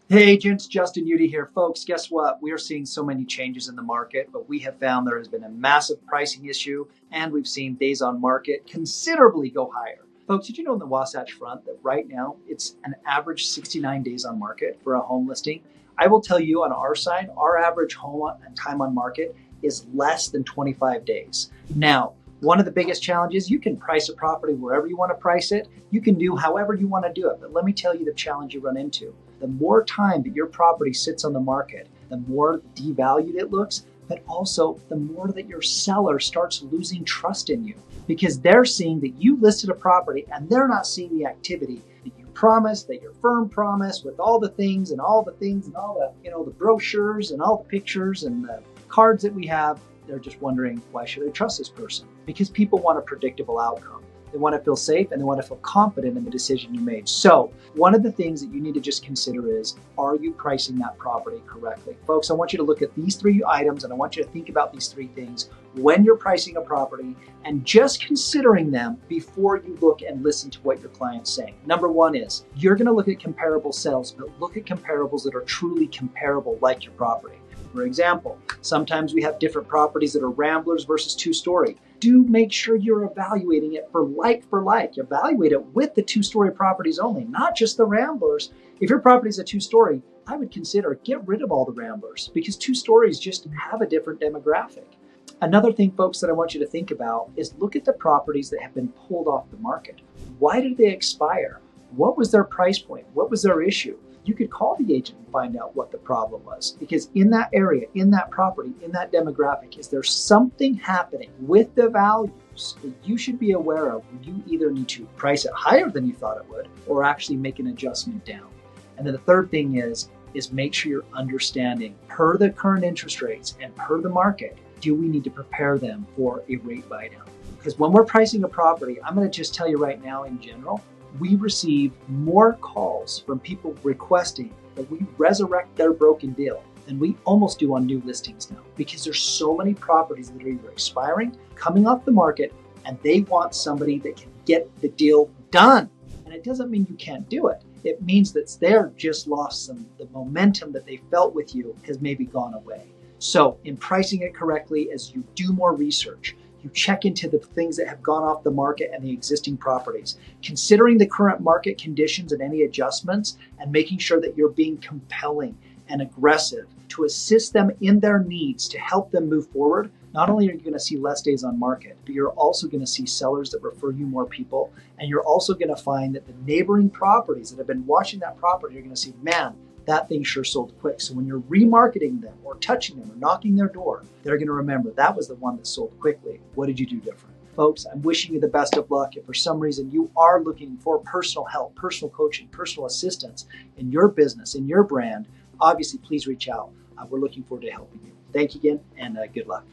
Hey agents, Justin Udy here. Folks, guess what? We are seeing so many changes in the market, but we have found there has been a massive pricing issue and we've seen days on market considerably go higher. Folks, did you know in the Wasatch Front that right now it's an average 69 days on market for a home listing? I will tell you on our side, our average home and time on market is less than 25 days. Now, one of the biggest challenges, you can price a property wherever you want to price it. You can do however you want to do it. But let me tell you the challenge you run into. The more time that your property sits on the market, the more devalued it looks, but also the more that your seller starts losing trust in you because they're seeing that you listed a property and they're not seeing the activity that you promised, that your firm promised with all the things and all the the brochures and all the pictures and the cards that we have. They're just wondering, why should I trust this person? Because people want a predictable outcome. They want to feel safe and they want to feel confident in the decision you made. So one of the things that you need to just consider is, are you pricing that property correctly? Folks, I want you to look at these three items and I want you to think about these three things when you're pricing a property and just considering them before you look and listen to what your client's saying. Number one is, you're going to look at comparable sales, but look at comparables that are truly comparable like your property. For example, sometimes we have different properties that are ramblers versus two-story. Do make sure you're evaluating it for like. Evaluate it with the two-story properties only, not just the ramblers. If your property is a two-story, I would consider get rid of all the ramblers because two stories just have a different demographic. Another thing, folks, that I want you to think about is look at the properties that have been pulled off the market. Why did they expire? What was their price point? What was their issue? You could call the agent and find out what the problem was. Because in that area, in that property, in that demographic, is there something happening with the values that you should be aware of? You either need to price it higher than you thought it would, or actually make an adjustment down. And then the third thing is make sure you're understanding per the current interest rates and per the market, do we need to prepare them for a rate buy down? Because when we're pricing a property, I'm going to just tell you right now in general, we receive more calls from people requesting that we resurrect their broken deal than we almost do on new listings now because there's so many properties that are either expiring, coming off the market, and they want somebody that can get the deal done. And it doesn't mean you can't do it. It means that they're just lost the momentum that they felt with you has maybe gone away. So in pricing it correctly, as you do more research, you check into the things that have gone off the market and the existing properties, considering the current market conditions and any adjustments, and making sure that you're being compelling and aggressive to assist them in their needs to help them move forward. Not only are you going to see less days on market, but you're also going to see sellers that refer you more people. And you're also going to find that the neighboring properties that have been watching that property, you're going to see, man, that thing sure sold quick. So when you're remarketing them or touching them or knocking their door, they're going to remember that was the one that sold quickly. What did you do different? Folks, I'm wishing you the best of luck. If for some reason you are looking for personal help, personal coaching, personal assistance in your business, in your brand, obviously please reach out. We're looking forward to helping you. Thank you again and good luck.